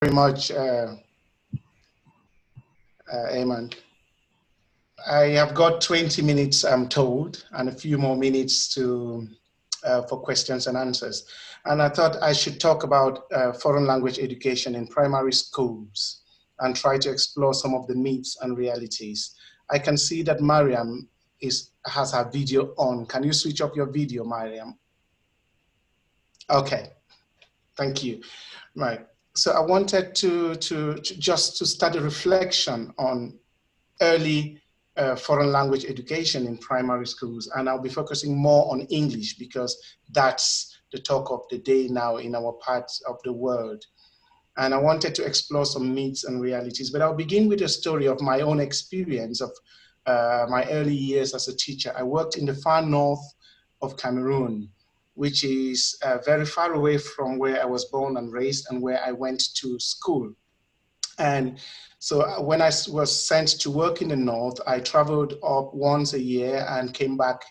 Very much, Eamon. I have got 20 minutes, I'm told, and a few more minutes for questions and answers. And I thought I should talk about foreign language education in primary schools and try to explore some of the myths and realities. I can see that Mariam has her video on. Can you switch up your video, Mariam? Okay, thank you. Right. So I wanted to just to start a reflection on early foreign language education in primary schools, and I'll be focusing more on English because that's the talk of the day now in our parts of the world. And I wanted to explore some myths and realities, but I'll begin with a story of my own experience of my early years as a teacher. I worked in the far north of Cameroon, which is very far away from where I was born and raised and where I went to school. And so when I was sent to work in the north, I traveled up once a year and came back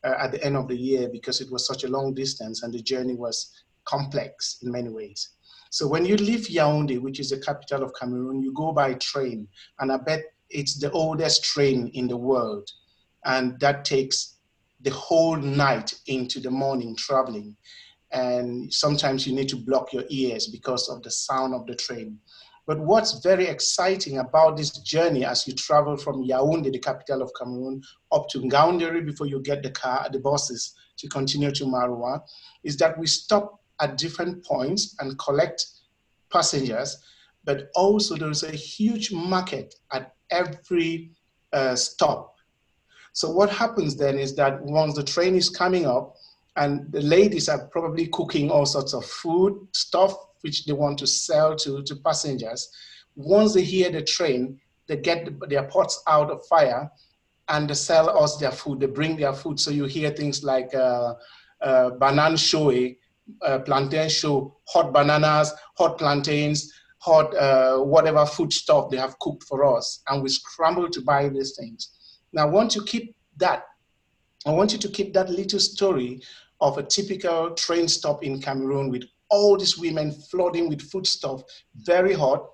at the end of the year because it was such a long distance and the journey was complex in many ways. So when you leave Yaoundé, which is the capital of Cameroon, you go by train, and I bet it's the oldest train in the world. And that takes the whole night into the morning traveling. And sometimes you need to block your ears because of the sound of the train. But what's very exciting about this journey as you travel from Yaoundé, the capital of Cameroon, up to Ngaoundéré before you get the buses to continue to Maroua, is that we stop at different points and collect passengers, but also there's a huge market at every stop. So what happens then is that once the train is coming up, and the ladies are probably cooking all sorts of food, stuff which they want to sell to passengers. Once they hear the train, they get their pots out of fire and they sell us their food, they bring their food. So you hear things like banan show, plantain show, hot bananas, hot plantains, hot whatever food stuff they have cooked for us. And we scramble to buy these things. Now, I want you to keep that little story of a typical train stop in Cameroon with all these women flooding with foodstuff, very hot,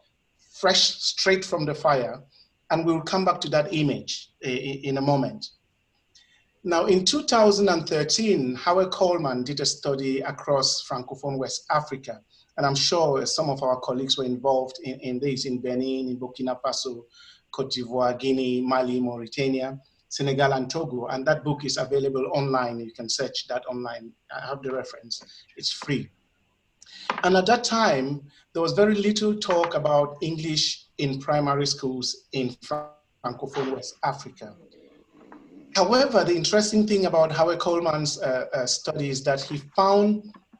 fresh, straight from the fire. And we'll come back to that image in a moment. Now, in 2013, Howard Coleman did a study across Francophone West Africa. And I'm sure some of our colleagues were involved in this, in Benin, in Burkina Faso, Cote d'Ivoire, Guinea, Mali, Mauritania, Senegal, and Togo. And that book is available online. You can search that online. I have the reference. It's free. And at that time, there was very little talk about English in primary schools in Francophone West Africa. However, the interesting thing about Howard Coleman's study is that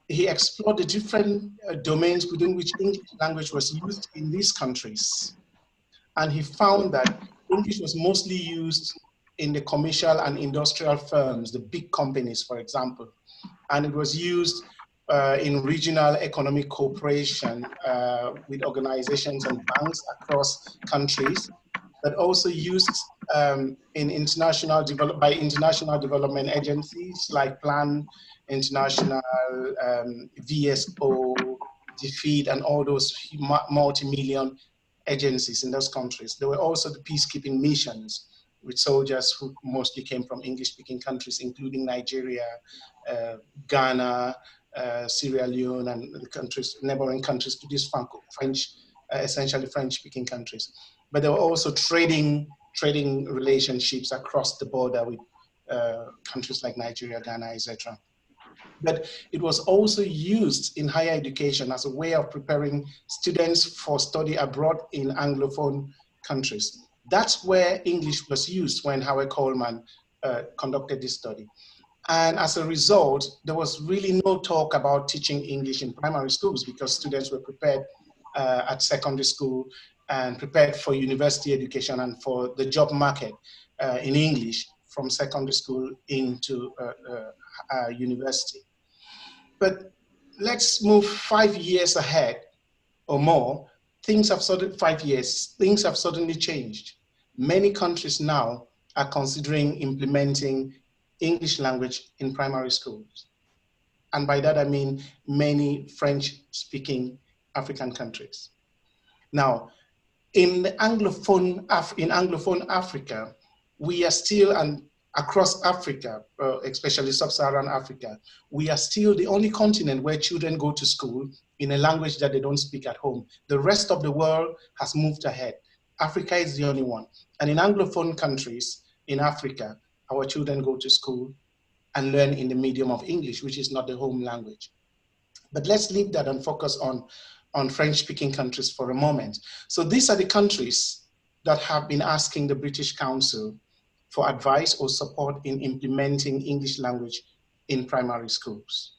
he explored the different domains within which English language was used in these countries. And he found that English was mostly used in the commercial and industrial firms, the big companies, for example. And it was used in regional economic cooperation with organizations and banks across countries, but also used in international development agencies like Plan International, VSO, DFID, and all those multi-million agencies in those countries. There were also the peacekeeping missions with soldiers who mostly came from English-speaking countries, including Nigeria, Ghana, Sierra Leone, and the countries, neighboring countries to these French, essentially French-speaking countries. But there were also trading relationships across the border with countries like Nigeria, Ghana, etc. But it was also used in higher education as a way of preparing students for study abroad in Anglophone countries. That's where English was used when Howard Coleman conducted this study. And as a result, there was really no talk about teaching English in primary schools because students were prepared at secondary school and prepared for university education and for the job market in English from secondary school into university. But let's move 5 years ahead or more. Things have suddenly changed. Many countries now are considering implementing English language in primary schools. And by that, I mean many French-speaking African countries. Now, in Anglophone Africa, we are still, and across Africa, especially sub-Saharan Africa, we are still the only continent where children go to school in a language that they don't speak at home. The rest of the world has moved ahead. Africa is the only one. And in Anglophone countries in Africa, our children go to school and learn in the medium of English, which is not the home language. But let's leave that and focus on French-speaking countries for a moment. So these are the countries that have been asking the British Council for advice or support in implementing English language in primary schools.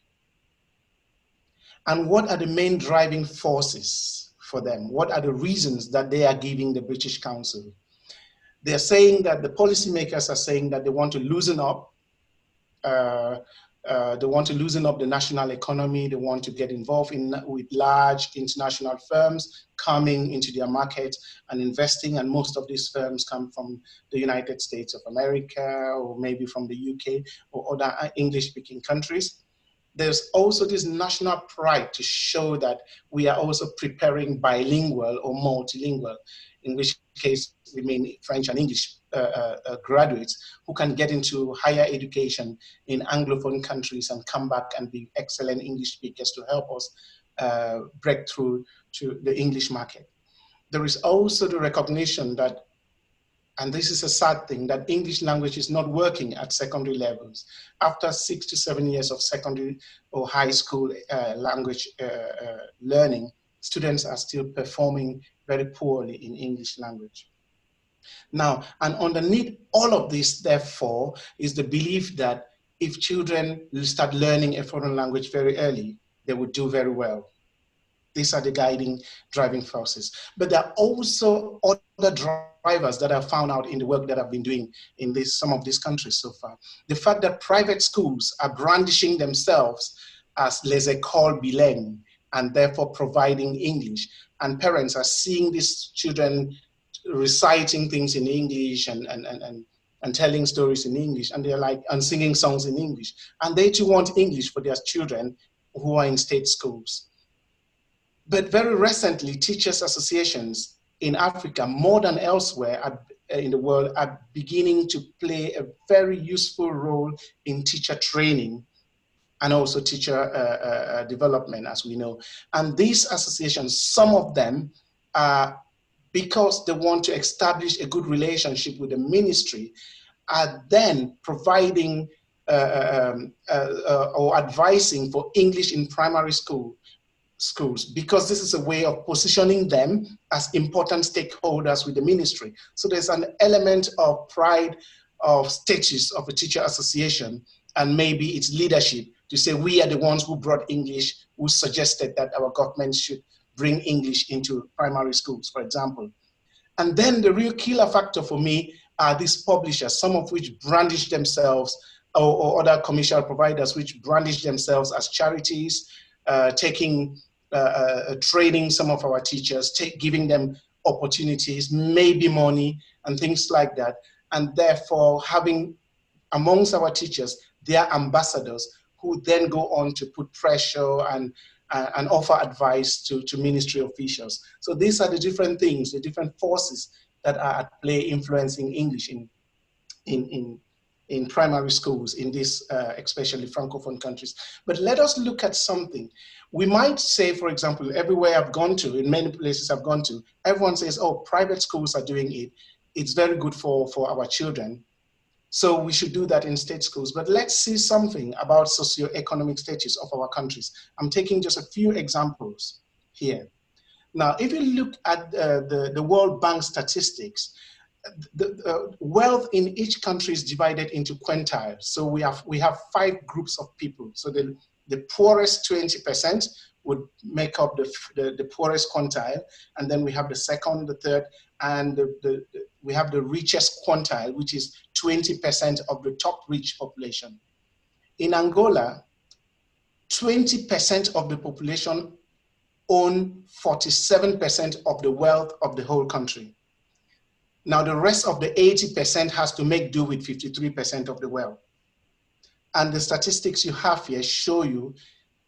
And what are the main driving forces for them? What are the reasons that they are giving the British Council? They're saying that the policymakers are saying that they want to loosen up the national economy. They want to get involved with large international firms coming into their market and investing. And most of these firms come from the United States of America, or maybe from the UK or other English-speaking countries. There's also this national pride to show that we are also preparing bilingual or multilingual, in which case we mean French and English graduates who can get into higher education in Anglophone countries and come back and be excellent English speakers to help us break through to the English market. There is also the recognition that, and this is a sad thing, that English language is not working at secondary levels. After 6 to 7 years of secondary or high school language learning, students are still performing very poorly in English language. Now, and underneath all of this, therefore, is the belief that if children start learning a foreign language very early, they would do very well. These are the driving forces. But there are also other drivers that I've found out in the work that I've been doing in some of these countries so far. The fact that private schools are brandishing themselves as les écoles bilingues and therefore providing English. And parents are seeing these children reciting things in English and telling stories in English, and they're like, and singing songs in English. And they too want English for their children who are in state schools. But very recently, teachers' associations in Africa, more than elsewhere in the world, are beginning to play a very useful role in teacher training and also teacher development, as we know. And these associations, some of them are, because they want to establish a good relationship with the ministry, are then providing or advising for English in primary schools, because this is a way of positioning them as important stakeholders with the ministry. So there's an element of pride of status of a teacher association and maybe its leadership to say we are the ones who brought English, who suggested that our government should bring English into primary schools, for example. And then the real killer factor for me are these publishers, some of which brandish themselves, or other commercial providers which brandish themselves as charities, training some of our teachers, giving them opportunities, maybe money and things like that. And therefore having amongst our teachers, their ambassadors who then go on to put pressure and offer advice to ministry officials. So these are the different things, the different forces that are at play influencing English in primary schools in these especially Francophone countries. But let us look at something. We might say, for example, everywhere I've gone to, in many places I've gone to, everyone says, oh, private schools are doing it. It's very good for our children. So we should do that in state schools. But let's see something about socio-economic status of our countries. I'm taking just a few examples here. Now, if you look at the World Bank statistics, the wealth in each country is divided into quintiles. So we have 5 groups of people. So the poorest 20% would make up the poorest quintile, and then we have the second, the third, and we have the richest quintile, which is 20% of the top rich population. In Angola, 20% of the population own 47% of the wealth of the whole country. Now the rest of the 80% has to make do with 53% of the wealth. And the statistics you have here show you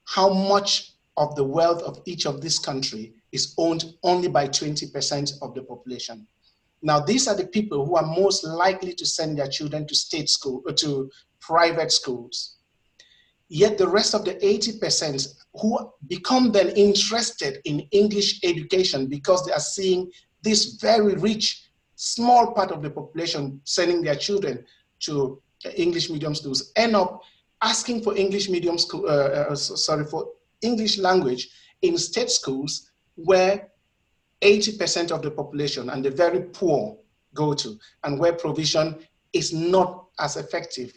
how much of the wealth of each of this country is owned only by 20% of the population. Now, these are the people who are most likely to send their children to state school or to private schools. Yet the rest of the 80% who become then interested in English education because they are seeing this very rich, small part of the population sending their children to English medium schools end up asking for English medium school, for English language in state schools where 80% of the population and the very poor go to, and where provision is not as effective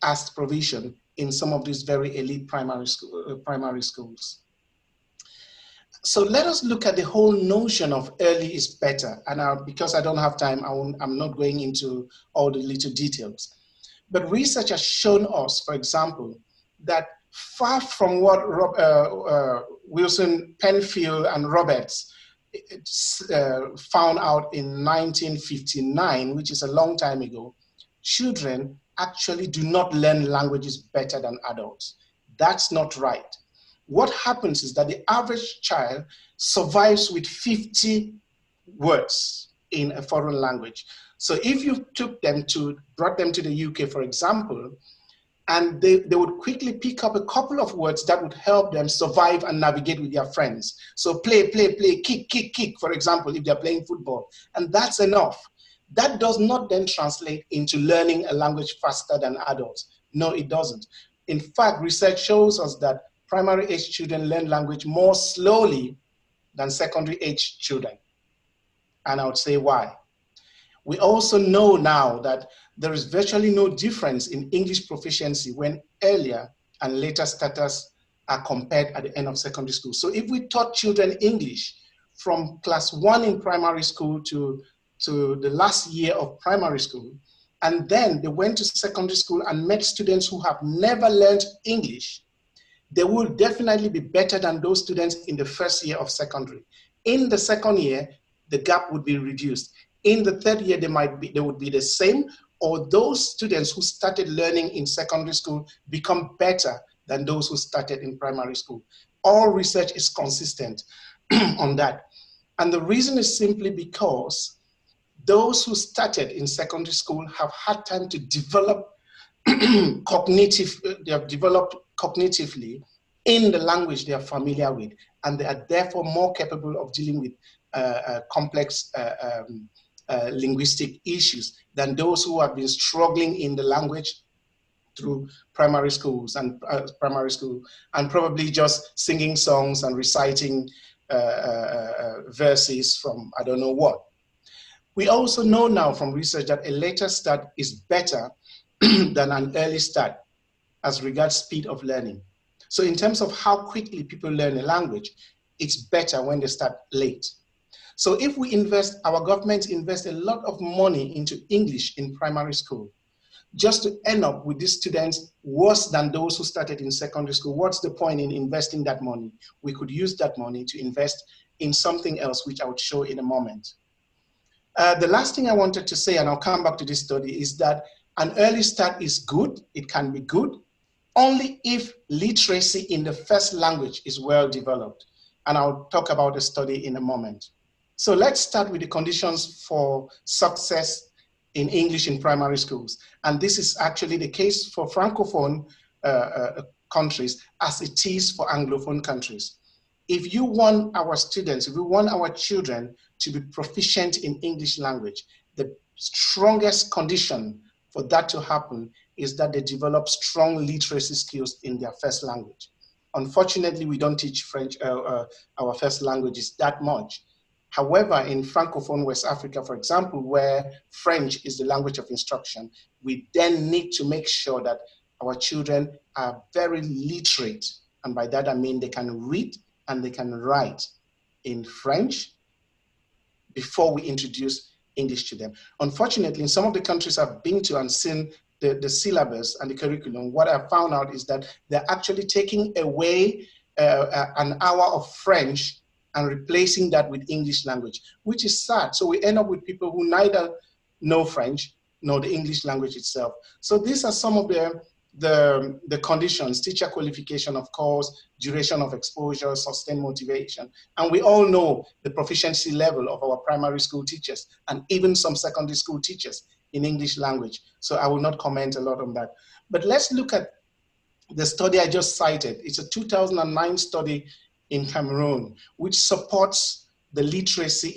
as provision in some of these very elite primary schools. So let us look at the whole notion of early is better. And because I don't have time, I'm not going into all the little details. But research has shown us, for example, that far from what Wilson, Penfield, and Roberts found out in 1959, which is a long time ago, children actually do not learn languages better than adults. That's not right. What happens is that the average child survives with 50 words in a foreign language. So if you brought them to the UK, for example, and they would quickly pick up a couple of words that would help them survive and navigate with their friends. So play, play, play, kick, kick, kick, for example, if they're playing football. And that's enough. That does not then translate into learning a language faster than adults. No, it doesn't. In fact, research shows us that primary age children learn language more slowly than secondary age children. And I would say why. We also know now that there is virtually no difference in English proficiency when earlier and later starters are compared at the end of secondary school. So if we taught children English from class 1 in primary school to the last year of primary school, and then they went to secondary school and met students who have never learned English, they will definitely be better than those students in the first year of secondary. In the second year, the gap would be reduced. In the third year, they would be the same, or those students who started learning in secondary school become better than those who started in primary school. All research is consistent on that. And the reason is simply because those who started in secondary school have had time to develop they have developed cognitively in the language they are familiar with, and they are therefore more capable of dealing with complex linguistic issues than those who have been struggling in the language through primary schools and probably just singing songs and reciting verses from I don't know what. We also know now from research that a later start is better than an early start as regards speed of learning. So in terms of how quickly people learn a language, it's better when they start late. So if we our government invest a lot of money into English in primary school, just to end up with these students worse than those who started in secondary school, what's the point in investing that money? We could use that money to invest in something else, which I would show in a moment. The last thing I wanted to say, and I'll come back to this study, is that an early start is good. It can be good only if literacy in the first language is well developed. And I'll talk about the study in a moment. So let's start with the conditions for success in English in primary schools. And this is actually the case for Francophone countries as it is for Anglophone countries. If you want our students, if we want our children to be proficient in English language, the strongest condition for that to happen is that they develop strong literacy skills in their first language. Unfortunately, we don't teach French, our first languages that much. However, in Francophone West Africa, for example, where French is the language of instruction, we then need to make sure that our children are very literate. And by that, I mean they can read and they can write in French before we introduce English to them. Unfortunately, in some of the countries I've been to and seen the syllabus and the curriculum, what I found out is that they're actually taking away an hour of French and replacing that with English language, which is sad. So we end up with people who neither know French nor the English language itself. So these are some of the the conditions, teacher qualification, of course, duration of exposure, sustained motivation. And we all know the proficiency level of our primary school teachers and even some secondary school teachers in English language. So I will not comment a lot on that. But let's look at the study I just cited. It's a 2009 study in Cameroon, which supports the literacy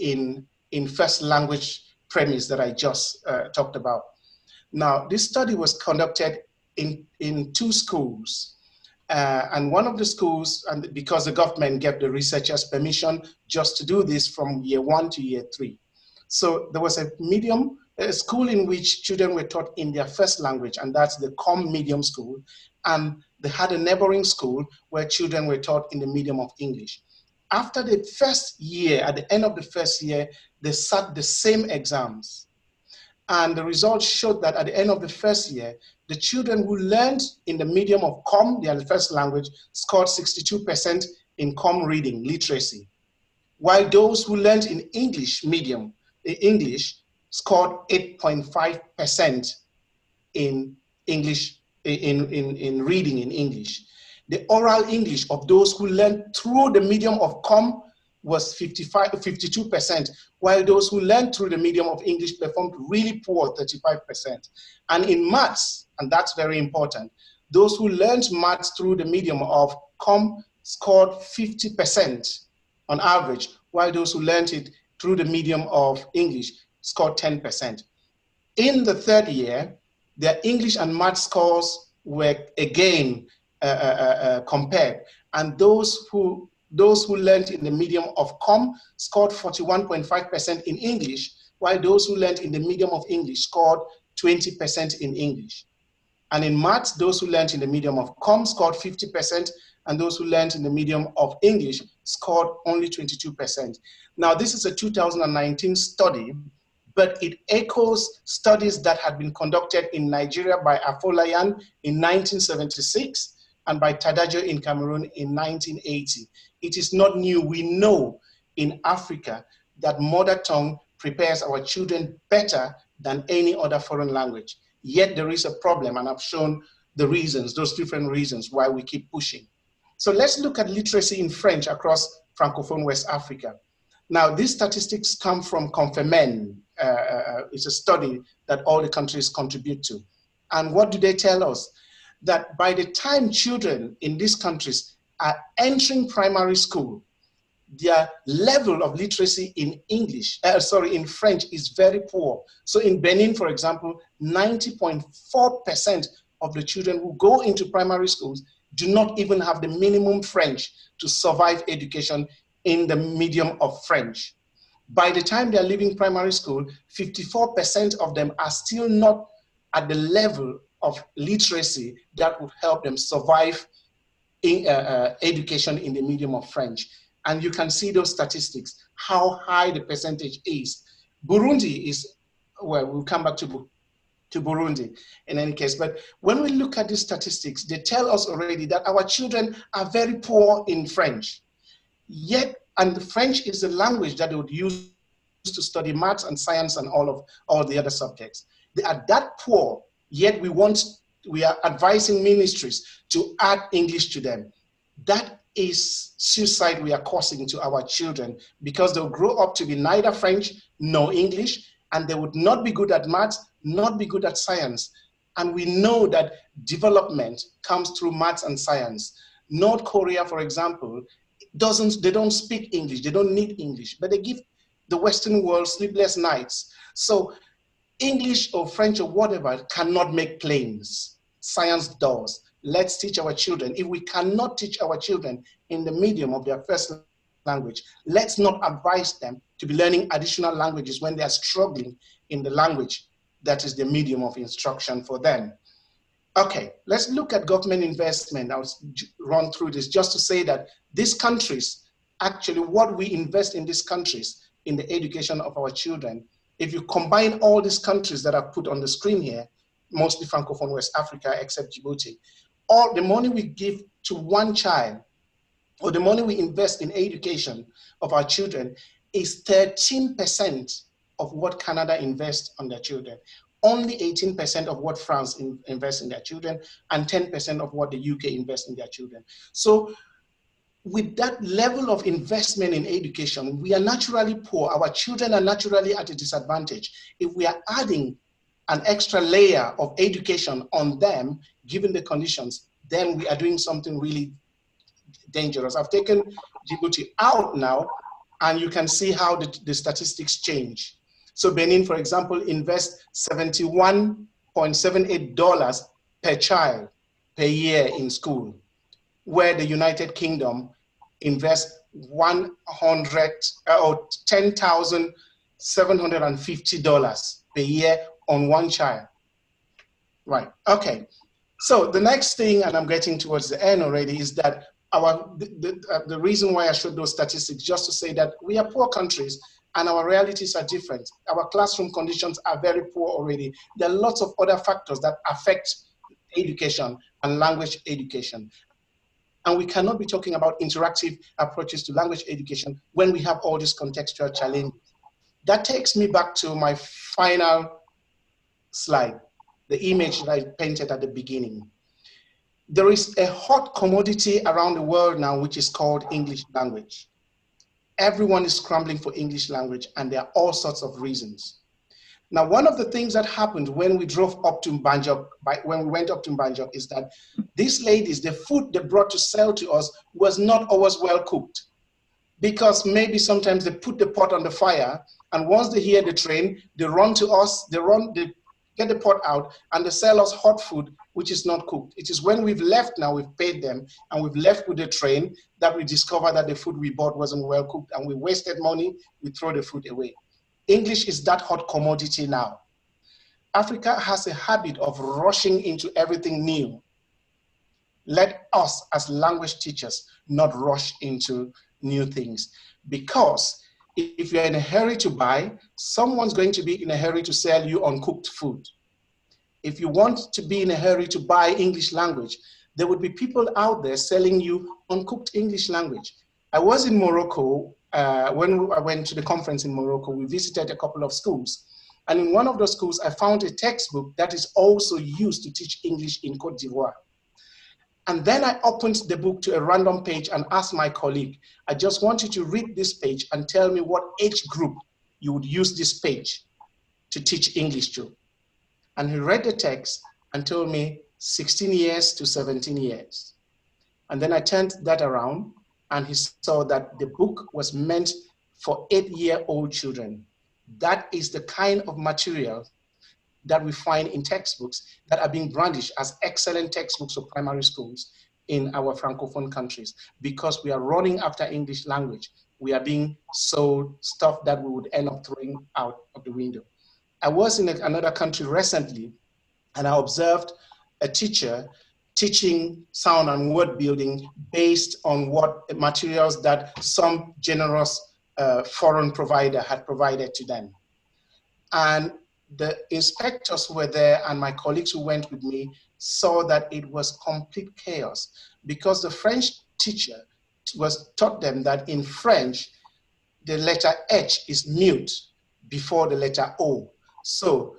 in first language premise that I just talked about. Now, this study was conducted in 2 schools. And one of the schools, and because the government gave the researchers permission just to do this from year 1 to year 3. So there was a school in which children were taught in their first language, and that's the COM medium school. And they had a neighboring school where children were taught in the medium of English. After the first year, at the end of the first year, they sat the same exams. And the results showed that at the end of the first year, the children who learned in the medium of COM, their first language, scored 62% in COM reading literacy, while those who learned in English medium, English, scored 8.5% in English, in reading in English. The oral English of those who learned through the medium of COM was 52%, while those who learned through the medium of English performed really poor, 35%. And in maths, and that's very important, those who learned maths through the medium of COM scored 50% on average, while those who learned it through the medium of English scored 10%. In the third year, their English and math scores were again compared, and those who learned in the medium of COM scored 41.5% in English, while those who learned in the medium of English scored 20% in English. And in maths, those who learned in the medium of COM scored 50%, and those who learned in the medium of English scored only 22%. Now, this is a 2019 study, but it echoes studies that had been conducted in Nigeria by Afolayan in 1976 and by Tadajo in Cameroon in 1980. It is not new. We know in Africa that mother tongue prepares our children better than any other foreign language. Yet there is a problem, and I've shown the reasons, those different reasons why we keep pushing. So let's look at literacy in French across Francophone West Africa. Now, these statistics come from Confirmen. It's a study that all the countries contribute to. And what do they tell us? That by the time children in these countries are entering primary school, their level of literacy in in French is very poor. So in Benin, for example, 90.4% of the children who go into primary schools do not even have the minimum French to survive education in the medium of French. By the time they're leaving primary school, 54% of them are still not at the level of literacy that would help them survive in, education in the medium of French. And you can see those statistics, how high the percentage is. Burundi is, well, we'll come back to Burundi in any case. But when we look at these statistics, they tell us already that our children are very poor in French. Yet, and the French is the language that they would use to study maths and science and all the other subjects. They are that poor, yet we are advising ministries to add English to them. That is suicide we are causing to our children, because they'll grow up to be neither French nor English, and they would not be good at maths, not be good at science. And we know that development comes through maths and science. North Korea, for example, they don't speak English, they don't need English, but they give the Western world sleepless nights. So English or French or whatever cannot make planes. Science does. Let's teach our children. If we cannot teach our children in the medium of their first language, let's not advise them to be learning additional languages when they are struggling in the language that is the medium of instruction for them. Okay, let's look at government investment. I'll run through this just to say that these countries, actually what we invest in these countries in the education of our children, if you combine all these countries that are put on the screen here, mostly Francophone West Africa except Djibouti, all the money we give to one child, or the money we invest in education of our children, is 13% of what Canada invests on their children. only 18% of what France invests in their children and 10% of what the UK invests in their children. So with that level of investment in education, we are naturally poor. Our children are naturally at a disadvantage. If we are adding an extra layer of education on them, given the conditions, then we are doing something really dangerous. I've taken Djibouti out now, and you can see how the statistics change. So Benin, for example, invests $71.78 per child per year in school, where the United Kingdom invests $10,750 per year on one child. Right, okay. So the next thing, and I'm getting towards the end already, is that the reason why I showed those statistics, just to say that we are poor countries and our realities are different. Our classroom conditions are very poor already. There are lots of other factors that affect education and language education. And we cannot be talking about interactive approaches to language education when we have all these contextual challenges. That takes me back to my final slide, the image that I painted at the beginning. There is a hot commodity around the world now, which is called English language. Everyone is scrambling for English language, and there are all sorts of reasons. Now, one of the things that happened when we drove up to Banjok, when we went up to Banjok, is that these ladies, the food they brought to sell to us was not always well cooked, because maybe sometimes they put the pot on the fire, and once they hear the train, they run to us, they get the pot out, and they sell us hot food, which is not cooked. It is when we've left now, we've paid them, and we've left with the train, that we discover that the food we bought wasn't well cooked, and we wasted money, we throw the food away. English is that hot commodity now. Africa has a habit of rushing into everything new. Let us, as language teachers, not rush into new things, because if you're in a hurry to buy, someone's going to be in a hurry to sell you uncooked food. If you want to be in a hurry to buy English language, there would be people out there selling you uncooked English language. I was in Morocco, when I went to the conference in Morocco, we visited a couple of schools. And in one of those schools, I found a textbook that is also used to teach English in Côte d'Ivoire. And then I opened the book to a random page and asked my colleague, I just want you to read this page and tell me what age group you would use this page to teach English to. And he read the text and told me 16 years to 17 years. And then I turned that around and he saw that the book was meant for 8-year-old children. That is the kind of material that we find in textbooks that are being brandished as excellent textbooks for primary schools in our Francophone countries, because we are running after English language. We are being sold stuff that we would end up throwing out of the window. I was in another country recently, and I observed a teacher teaching sound and word building based on what materials that some generous foreign provider had provided to them. And the inspectors were there, and my colleagues who went with me saw that it was complete chaos, because the French teacher taught them that in French, the letter H is mute before the letter O. So,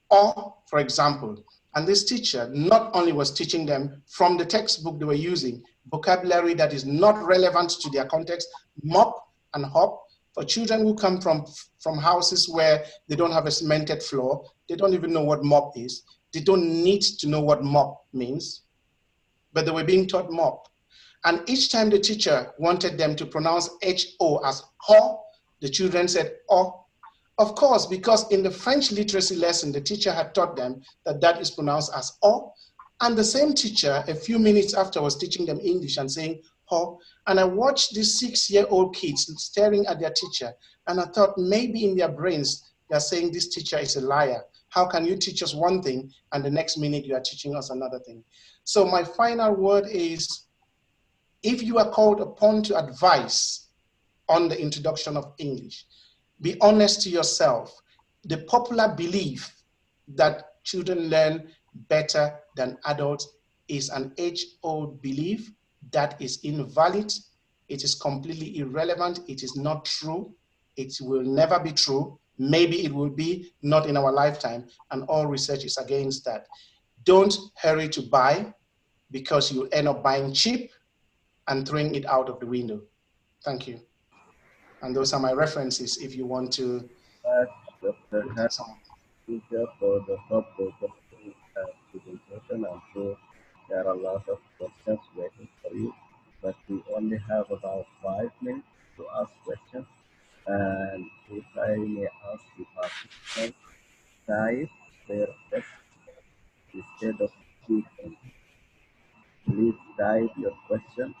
O, for example, and this teacher not only was teaching them from the textbook they were using, vocabulary that is not relevant to their context, mop and hop. For children who come from houses where they don't have a cemented floor, they don't even know what mop is. They don't need to know what mop means, but they were being taught mop. And each time the teacher wanted them to pronounce H-O as ho, the children said O. Of course, because in the French literacy lesson, the teacher had taught them that that is pronounced as O. And the same teacher, a few minutes after, was teaching them English and saying ho. And I watched these 6-year-old kids staring at their teacher, and I thought maybe in their brains, they're saying this teacher is a liar. How can you teach us one thing and the next minute you are teaching us another thing? So my final word is, if you are called upon to advise on the introduction of English, be honest to yourself. The popular belief that children learn better than adults is an age-old belief that is invalid. It is completely irrelevant. It is not true. It will never be true. Maybe it will be, not in our lifetime, and all research is against that. Don't hurry to buy, because you'll end up buying cheap and throwing it out of the window. Thank you. And those are my references if you want to Dr. look at Harry some. Kuchah for the thought-provoking presentation. I'm sure there are a lot of questions waiting for you, but we only have about 5 minutes to ask questions. And if I may ask the participants, type their question instead of speaking. Please type your question,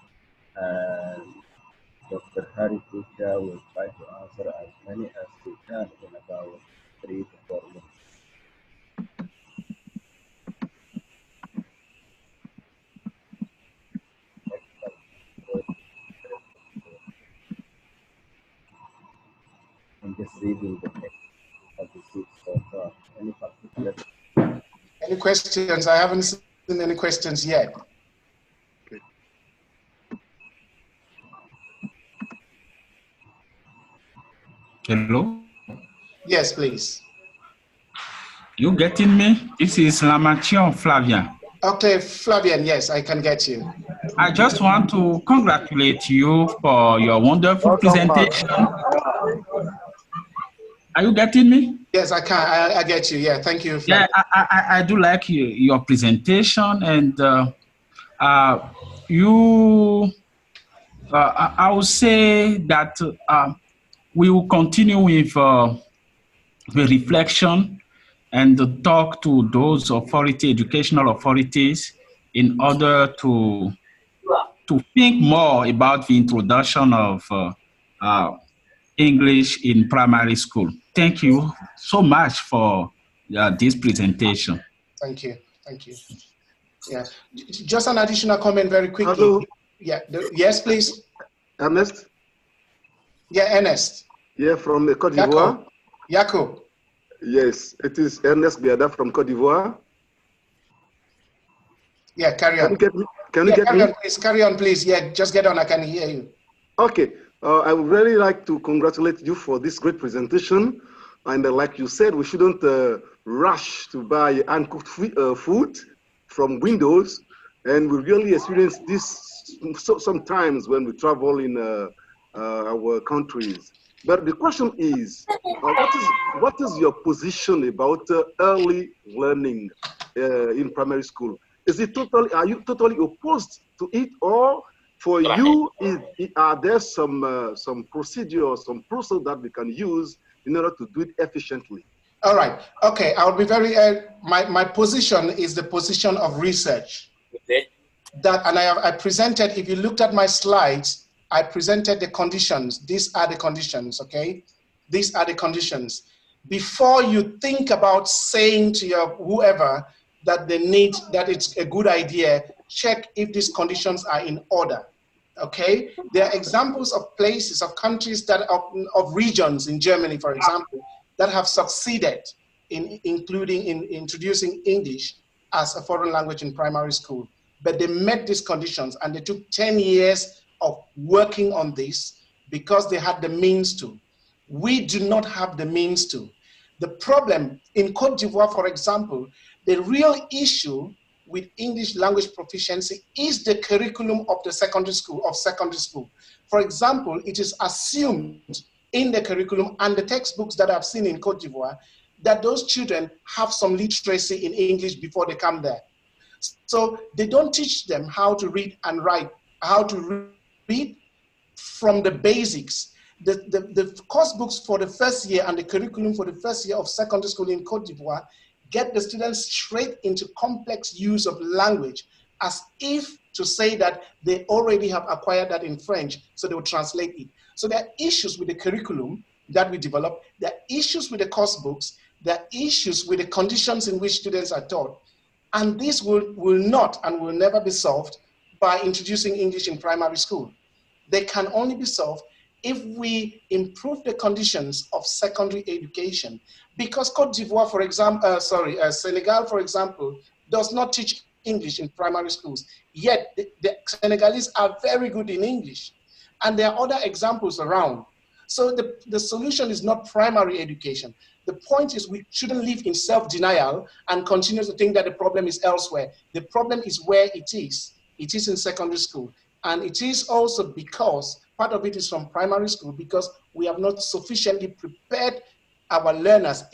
and Dr. Hari Kuchah will try to answer as many as he can in about 3 to 4 minutes. I'm just reading the text of the sheet so far. Any particular? Any questions? I haven't seen any questions yet. Okay. Hello? Yes, please. You getting me? This is Lamation Flavian. Okay, Flavian, yes, I can get you. I just want to congratulate you for your wonderful presentation. Are you getting me? Yes, I can. I get you. Yeah, thank you, Yeah, Flavian. I do like your presentation, and I would say that we will continue with the reflection and the talk to those educational authorities, in order to think more about the introduction of English in primary school. Thank you so much for this presentation. Thank you. Thank you. Yeah, just an additional comment very quickly. Hello. Yeah, yes, please. Ernest? Yeah, Ernest. Yeah, from the Cote d'Ivoire. Yako. Yes, it is Ernest Biada from Cote d'Ivoire. Yeah, carry on. Can you get me? Can you get carry me? on, please. Carry on, please. Yeah, just get on. I can hear you. Okay. I would really like to congratulate you for this great presentation. And like you said, we shouldn't rush to buy uncooked food from windows. And we really experience this sometimes when we travel in our countries. But the question is, what is your position about early learning in primary school? Are you totally opposed to it, or for you, are there some procedure or some process that we can use in order to do it efficiently? All right. Okay. I'll be very. My position is the position of research. Okay. That, and I presented. If you looked at my slides, I presented the conditions. These are the conditions. Okay. These are the conditions. Before you think about saying to your whoever that that it's a good idea, check if these conditions are in order. Okay, there are examples of places, of countries that of regions in Germany, for example, that have succeeded in introducing English as a foreign language in primary school. But they met these conditions, and they took 10 years of working on this because they had the means to. We do not have the means to. The problem in Cote d'Ivoire, for example, the real issue with English language proficiency is the curriculum of the secondary school. For example, it is assumed in the curriculum and the textbooks that I've seen in Cote d'Ivoire that those children have some literacy in English before they come there. So they don't teach them how to read and write, how to read from the basics. The course books for the first year and the curriculum for the first year of secondary school in Cote d'Ivoire get the students straight into complex use of language, as if to say that they already have acquired that in French, so they will translate it. So there are issues with the curriculum that we develop, there are issues with the course books, there are issues with the conditions in which students are taught, and this will not and will never be solved by introducing English in primary school. They can only be solved if we improve the conditions of secondary education. Because Cote d'Ivoire, for example, Senegal, for example, does not teach English in primary schools, yet the Senegalese are very good in English. And there are other examples around. So the solution is not primary education. The point is we shouldn't live in self-denial and continue to think that the problem is elsewhere. The problem is where it is. It is in secondary school. And it is also because part of it is from primary school, because we have not sufficiently prepared our learners